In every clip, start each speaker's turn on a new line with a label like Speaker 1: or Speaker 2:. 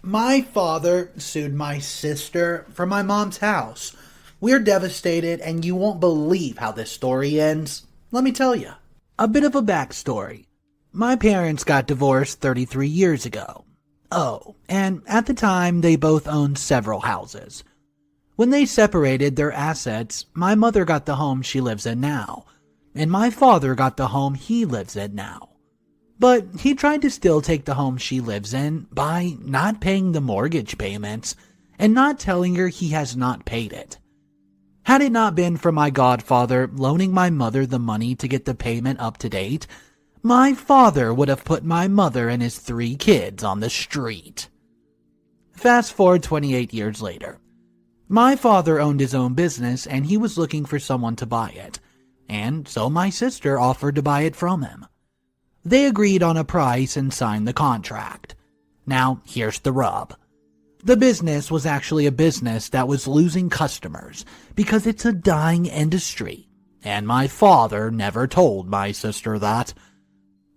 Speaker 1: My father sued my sister for my mom's house. We're devastated, and you won't believe how this story ends. Let me tell you. A bit of a backstory. My parents got divorced 33 years ago. Oh, and at the time, they both owned several houses. When they separated their assets, my mother got the home she lives in now, and my father got the home he lives in now. But he tried to still take the home she lives in by not paying the mortgage payments and not telling her he has not paid it. Had it not been for my godfather loaning my mother the money to get the payment up to date, my father would have put my mother and his 3 kids on the street. Fast forward 28 years later. My father owned his own business and he was looking for someone to buy it, and so my sister offered to buy it from him. They agreed on a price and signed the contract. Now, here's the rub. The business was actually a business that was losing customers because it's a dying industry, and my father never told my sister that.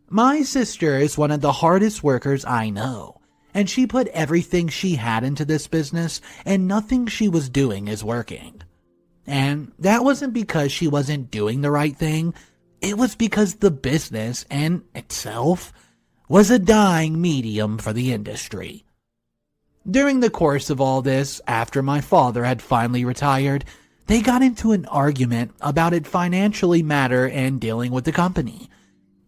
Speaker 1: My sister is one of the hardest workers I know, and she put everything she had into this business, and nothing she was doing is working. And that wasn't because she wasn't doing the right thing. It was because the business in itself was a dying medium for the industry. During the course of all this, after my father had finally retired, they got into an argument about it financially matter and dealing with the company.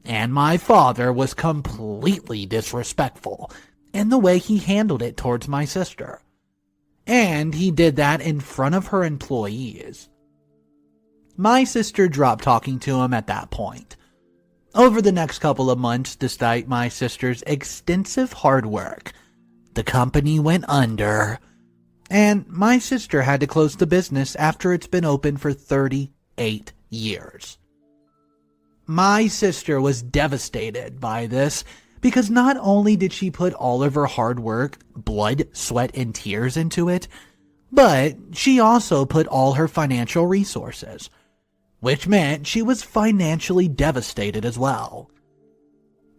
Speaker 1: And my father was completely disrespectful in the way he handled it towards my sister. And he did that in front of her employees. My sister dropped talking to him at that point. Over the next couple of months, despite my sister's extensive hard work, the company went under, and my sister had to close the business after it's been open for 38 years. My sister was devastated by this because not only did she put all of her hard work, blood, sweat, and tears into it, but she also put all her financial resources, which meant she was financially devastated as well.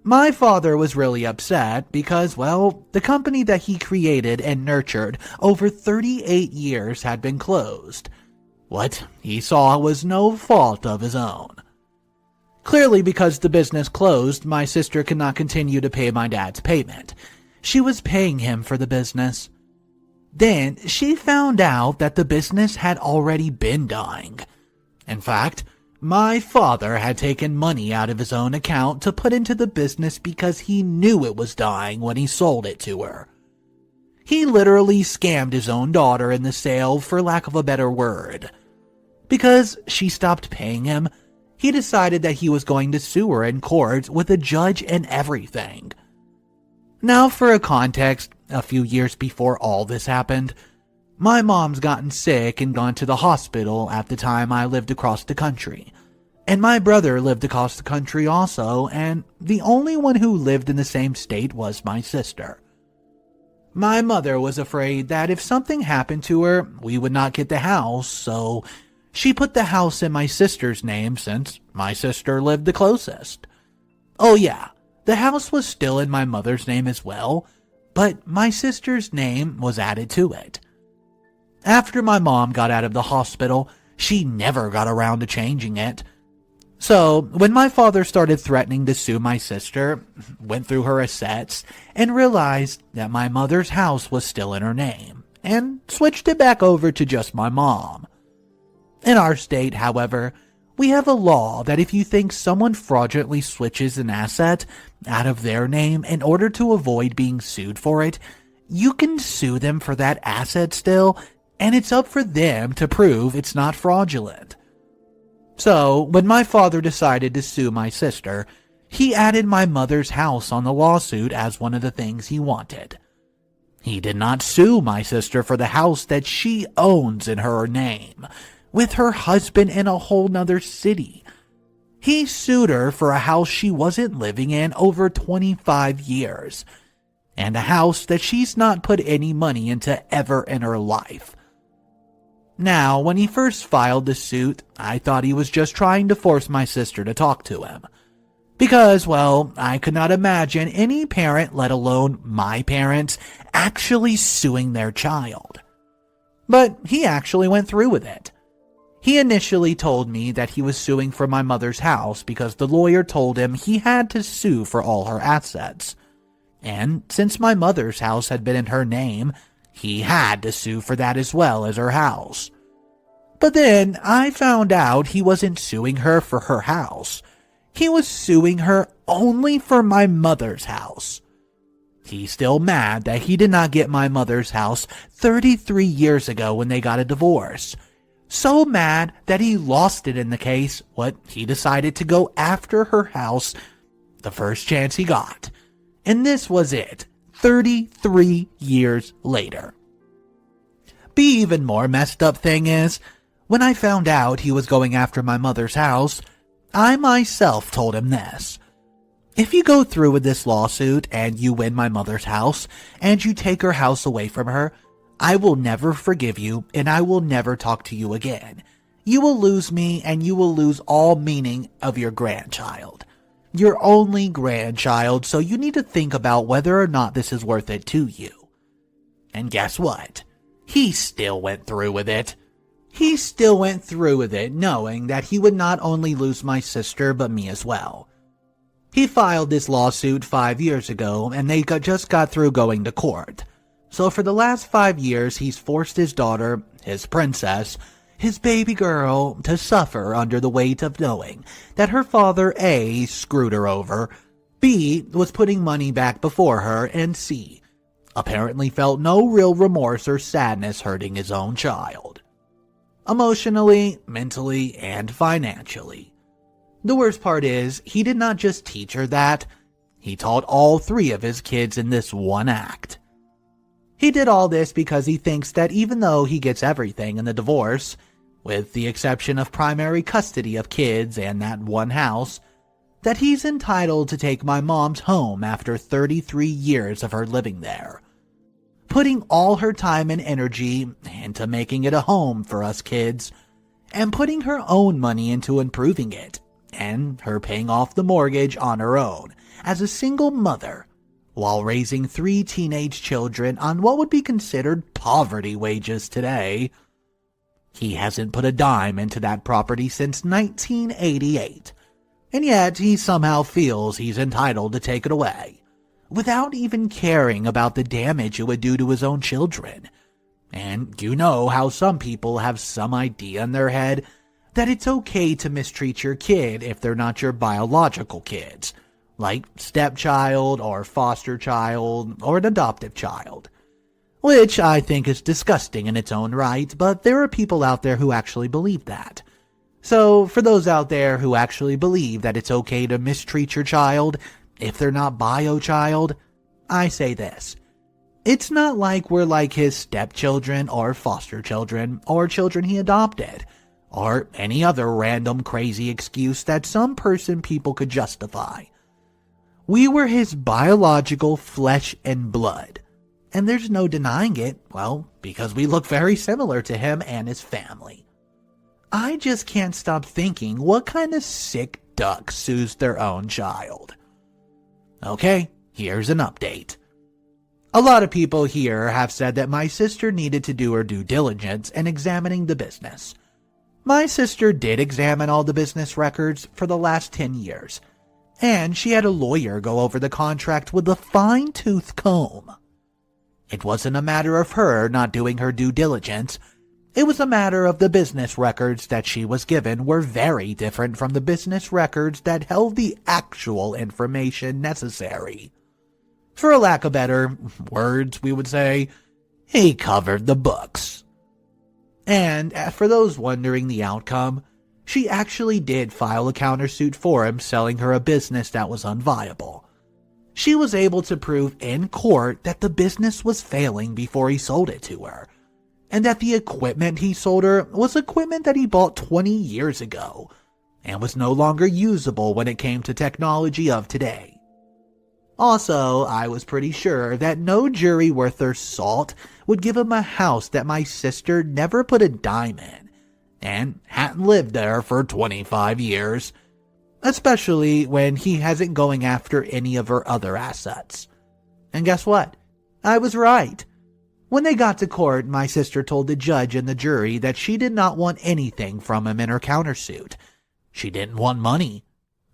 Speaker 1: My father was really upset because, well, the company that he created and nurtured over 38 years had been closed. What he saw was no fault of his own. Clearly, because the business closed, my sister could not continue to pay my dad's payment. She was paying him for the business. Then she found out that the business had already been dying. In fact, my father had taken money out of his own account to put into the business because he knew it was dying when he sold it to her. He literally scammed his own daughter in the sale, for lack of a better word. Because she stopped paying him, he decided that he was going to sue her in court with a judge and everything. Now, for a context, a few years before all this happened, my mom's gotten sick and gone to the hospital at the time I lived across the country. And my brother lived across the country also, and the only one who lived in the same state was my sister. My mother was afraid that if something happened to her, we would not get the house, so she put the house in my sister's name since my sister lived the closest. Oh yeah, the house was still in my mother's name as well, but my sister's name was added to it. After my mom got out of the hospital, she never got around to changing it. So, when my father started threatening to sue my sister, went through her assets, and realized that my mother's house was still in her name, and switched it back over to just my mom. In our state, however, we have a law that if you think someone fraudulently switches an asset out of their name in order to avoid being sued for it, you can sue them for that asset still, and it's up for them to prove it's not fraudulent. So, when my father decided to sue my sister, he added my mother's house on the lawsuit as one of the things he wanted. He did not sue my sister for the house that she owns in her name, with her husband in a whole nother city. He sued her for a house she wasn't living in over 25 years, and a house that she's not put any money into ever in her life. Now, when he first filed the suit, I thought he was just trying to force my sister to talk to him. Because, well, I could not imagine any parent, let alone my parents, actually suing their child. But he actually went through with it. He initially told me that he was suing for my mother's house because the lawyer told him he had to sue for all her assets. And since my mother's house had been in her name, he had to sue for that as well as her house. But then I found out he wasn't suing her for her house. He was suing her only for my mother's house. He's still mad that he did not get my mother's house 33 years ago when they got a divorce. So mad that he lost it in the case, he decided to go after her house the first chance he got. And this was it, 33 years later. The even more messed up thing is, when I found out he was going after my mother's house, I myself told him this. If you go through with this lawsuit and you win my mother's house and you take her house away from her, I will never forgive you and I will never talk to you again. You will lose me and you will lose all meaning of your grandchild. Your only grandchild, so you need to think about whether or not this is worth it to you. And guess what? He still went through with it. He still went through with it, knowing that he would not only lose my sister, but me as well. He filed this lawsuit 5 years ago, and they just got through going to court. So for the last 5 years, he's forced his daughter, his princess, his baby girl, to suffer under the weight of knowing that her father, A, screwed her over, B, was putting money back before her, and C, apparently felt no real remorse or sadness hurting his own child. Emotionally, mentally, and financially. The worst part is, he did not just teach her that, he taught all 3 of his kids in this one act. He did all this because he thinks that even though he gets everything in the divorce, with the exception of primary custody of kids and that one house, that he's entitled to take my mom's home after 33 years of her living there, putting all her time and energy into making it a home for us kids, and putting her own money into improving it, and her paying off the mortgage on her own as a single mother, while raising 3 teenage children on what would be considered poverty wages today. He hasn't put a dime into that property since 1988, and yet he somehow feels he's entitled to take it away, without even caring about the damage it would do to his own children. And you know how some people have some idea in their head that it's okay to mistreat your kid if they're not your biological kids, like stepchild or foster child or an adoptive child. Which I think is disgusting in its own right, but there are people out there who actually believe that. So for those out there who actually believe that it's okay to mistreat your child if they're not bio child, I say this. It's not like we're like his stepchildren or foster children or children he adopted, or any other random crazy excuse that some people could justify. We were his biological flesh and blood, and there's no denying it, well, because we look very similar to him and his family. I just can't stop thinking what kind of sick duck sues their own child. Okay, here's an update. A lot of people here have said that my sister needed to do her due diligence in examining the business. My sister did examine all the business records for the last 10 years, and she had a lawyer go over the contract with a fine-tooth comb. It wasn't a matter of her not doing her due diligence. It was a matter of the business records that she was given were very different from the business records that held the actual information necessary. For a lack of better words, we would say, he covered the books. And for those wondering the outcome, she actually did file a countersuit for him selling her a business that was unviable. She was able to prove in court that the business was failing before he sold it to her, and that the equipment he sold her was equipment that he bought 20 years ago, and was no longer usable when it came to technology of today. Also, I was pretty sure that no jury worth their salt would give him a house that my sister never put a dime in, and hadn't lived there for 25 years. especially when he hasn't going after any of her other assets. And guess what? I was right. When they got to court, my sister told the judge and the jury that she did not want anything from him in her countersuit. She didn't want money.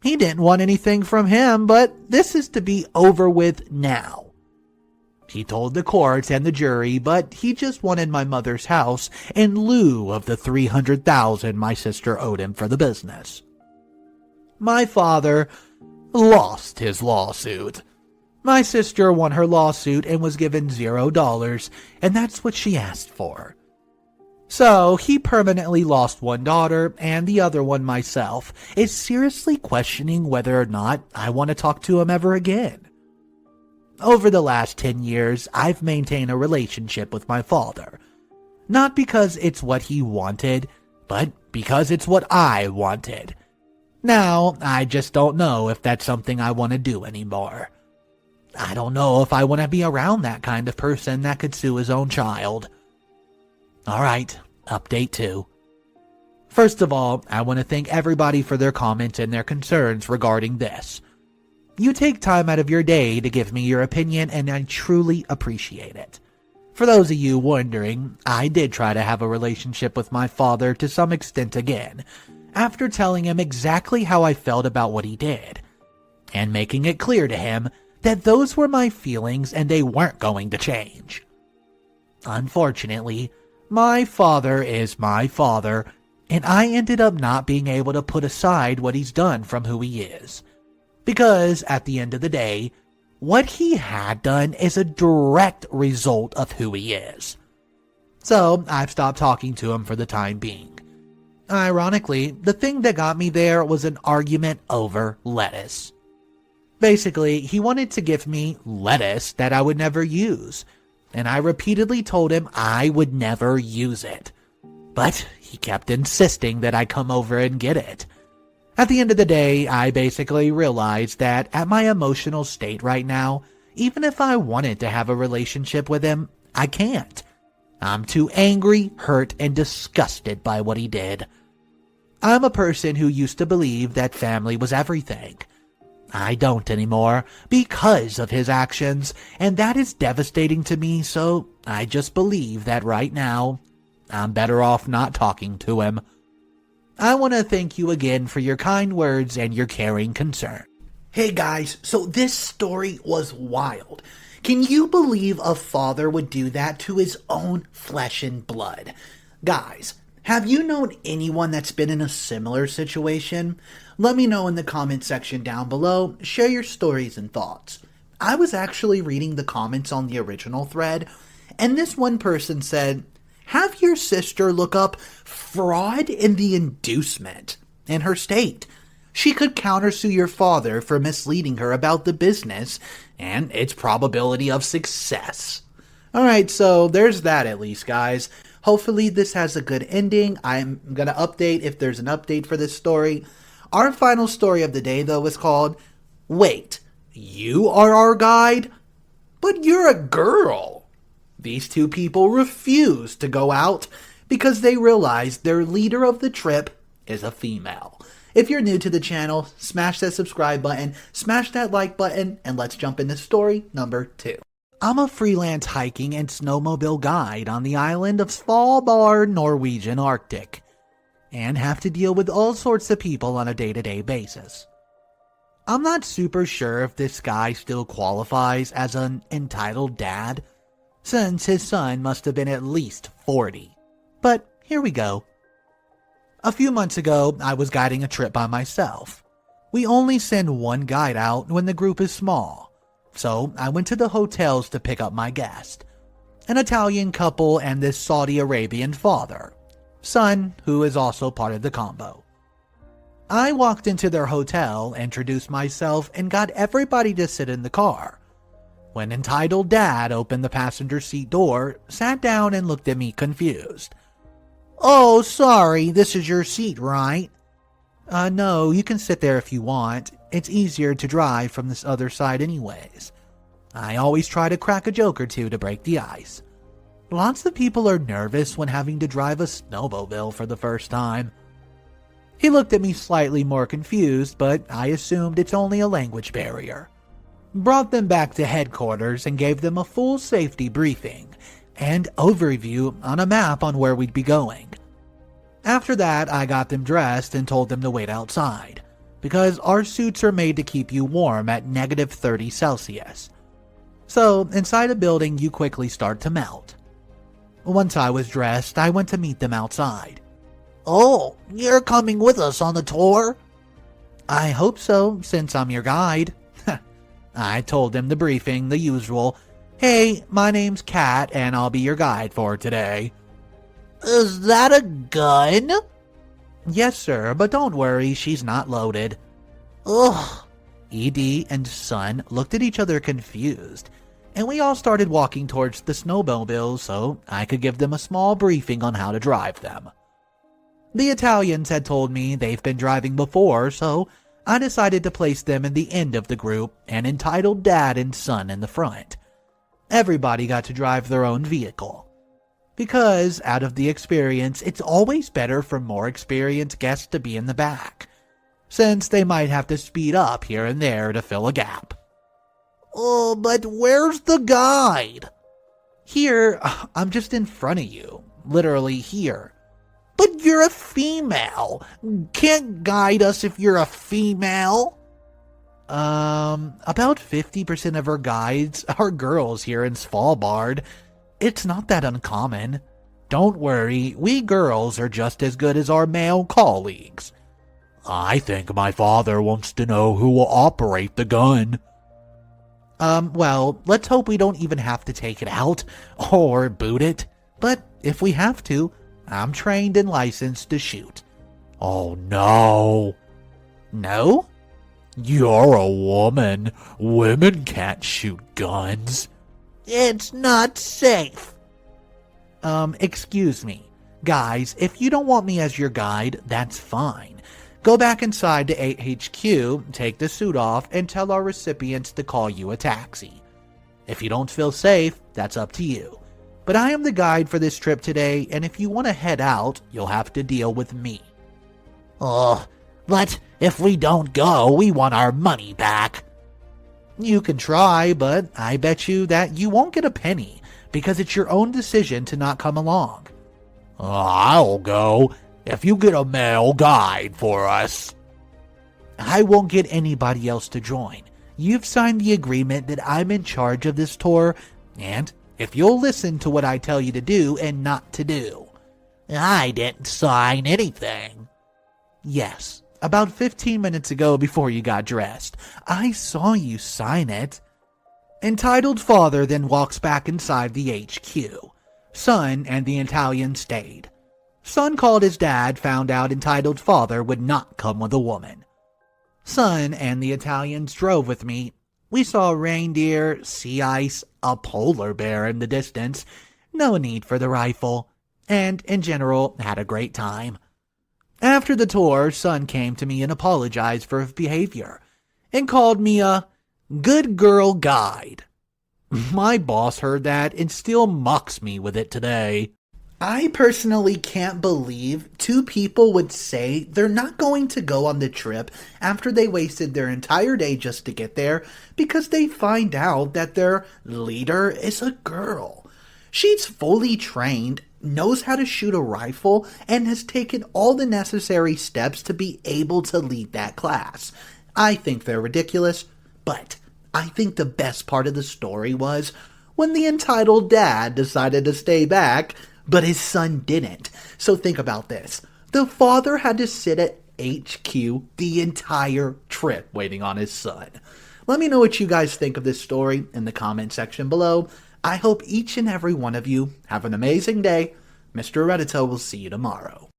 Speaker 1: He didn't want anything from him, but this is to be over with now. He told the court and the jury, but he just wanted my mother's house in lieu of the $300,000 my sister owed him for the business. My father lost his lawsuit. My sister won her lawsuit and was given $0, and that's what she asked for. So, he permanently lost one daughter, and the other one, myself, is seriously questioning whether or not I want to talk to him ever again. Over the last 10 years, I've maintained a relationship with my father. Not because it's what he wanted, but because it's what I wanted. Now, I just don't know if that's something I want to do anymore. I don't know if I want to be around that kind of person that could sue his own child. Alright, update 2. First of all, I want to thank everybody for their comments and their concerns regarding this. You take time out of your day to give me your opinion, and I truly appreciate it. For those of you wondering, I did try to have a relationship with my father to some extent again, after telling him exactly how I felt about what he did, and making it clear to him that those were my feelings and they weren't going to change. Unfortunately, my father is my father, and I ended up not being able to put aside what he's done from who he is. Because, at the end of the day, what he had done is a direct result of who he is. So, I've stopped talking to him for the time being. Ironically, the thing that got me there was an argument over lettuce. Basically, he wanted to give me lettuce that I would never use, and I repeatedly told him I would never use it. But he kept insisting that I come over and get it. At the end of the day, I basically realized that at my emotional state right now, even if I wanted to have a relationship with him, I can't. I'm too angry, hurt, and disgusted by what he did. I'm a person who used to believe that family was everything. I don't anymore because of his actions, and that is devastating to me, so I just believe that right now, I'm better off not talking to him. I want to thank you again for your kind words and your caring concern. Hey guys, so this story was wild. Can you believe a father would do that to his own flesh and blood? Guys, have you known anyone that's been in a similar situation? Let me know in the comment section down below. Share your stories and thoughts. I was actually reading the comments on the original thread, and this one person said, have your sister look up fraud in the inducement in her state. She could countersue your father for misleading her about the business and its probability of success. Alright, so there's that at least, guys. Hopefully this has a good ending. I'm going to update if there's an update for this story. Our final story of the day, though, is called, Wait, you are our guide? But you're a girl. These two people refuse to go out because they realize their leader of the trip is a female. If you're new to the channel, smash that subscribe button, smash that like button, and let's jump into story number 2. I'm a freelance hiking and snowmobile guide on the island of Svalbard, Norwegian Arctic, and have to deal with all sorts of people on a day-to-day basis. I'm not super sure if this guy still qualifies as an entitled dad, since his son must have been at least 40. But here we go. A few months ago, I was guiding a trip by myself. We only send one guide out when the group is small, so I went to the hotels to pick up my guest, an Italian couple and this Saudi Arabian father, son who is also part of the combo. I walked into their hotel, introduced myself, and got everybody to sit in the car. When entitled dad opened the passenger seat door, sat down and looked at me confused. Oh, sorry, this is your seat, right? No, you can sit there if you want. It's easier to drive from this other side anyways. I always try to crack a joke or two to break the ice. Lots of people are nervous when having to drive a snowmobile for the first time. He looked at me slightly more confused, but I assumed it's only a language barrier. Brought them back to headquarters and gave them a full safety briefing and overview on a map on where we'd be going. After that, I got them dressed and told them to wait outside, because our suits are made to keep you warm at -30 Celsius. So, inside a building, you quickly start to melt. Once I was dressed, I went to meet them outside. "Oh, you're coming with us on the tour?" "I hope so, since I'm your guide." I told them the briefing, the usual, "Hey, my name's Kat, and I'll be your guide for today."
Speaker 2: "Is that a gun?"
Speaker 1: "Yes, sir, but don't worry, she's not loaded."
Speaker 2: Ugh.
Speaker 1: ED and Son looked at each other confused, and we all started walking towards the snowmobiles so I could give them a small briefing on how to drive them. The Italians had told me they've been driving before, so I decided to place them in the end of the group and entitled Dad and Son in the front. Everybody got to drive their own vehicle. Because, out of the experience, it's always better for more experienced guests to be in the back, since they might have to speed up here and there to fill a gap.
Speaker 2: "Oh, but where's the guide?"
Speaker 1: "Here, I'm just in front of you. Literally here."
Speaker 2: "But you're a female. Can't guide us if you're a female."
Speaker 1: About 50% of our guides are girls here in Svalbard. It's not that uncommon. Don't worry, we girls are just as good as our male colleagues.
Speaker 3: I think my father wants to know who will operate the gun.
Speaker 1: Well, let's hope we don't even have to take it out or boot it. But if we have to, I'm trained and licensed to shoot.
Speaker 3: Oh no.
Speaker 1: No?
Speaker 3: You're a woman. Women can't shoot guns.
Speaker 2: "It's not safe."
Speaker 1: Excuse me. Guys, if you don't want me as your guide, that's fine. Go back inside to 8HQ, take the suit off, and tell our recipients to call you a taxi. If you don't feel safe, that's up to you. But I am the guide for this trip today, and if you want to head out, you'll have to deal with me.
Speaker 2: But if we don't go, we want our money back.
Speaker 1: You can try, but I bet you that you won't get a penny, because it's your own decision to not come along.
Speaker 3: I'll go, if you get a male guide for us.
Speaker 1: I won't get anybody else to join. You've signed the agreement that I'm in charge of this tour, and if you'll listen to what I tell you to do and not to do.
Speaker 2: I didn't sign anything.
Speaker 1: Yes, about 15 minutes ago before you got dressed. I saw you sign it. Entitled Father then walks back inside the HQ. Son and the Italian stayed. Son called his dad, found out Entitled Father would not come with a woman. Son and the Italians drove with me. We saw reindeer, sea ice, a polar bear in the distance. No need for the rifle. And, in general, had a great time. After the tour, Son came to me and apologized for his behavior, and called me a good girl guide. My boss heard that and still mocks me with it today. I personally can't believe two people would say they're not going to go on the trip after they wasted their entire day just to get there because they find out that their leader is a girl. She's fully trained, knows how to shoot a rifle, and has taken all the necessary steps to be able to lead that class. I think they're ridiculous, but I think the best part of the story was when the entitled dad decided to stay back, but his son didn't. So think about this. The father had to sit at HQ the entire trip waiting on his son. Let me know what you guys think of this story in the comment section below. I hope each and every one of you have an amazing day. Mr. Reddito will see you tomorrow.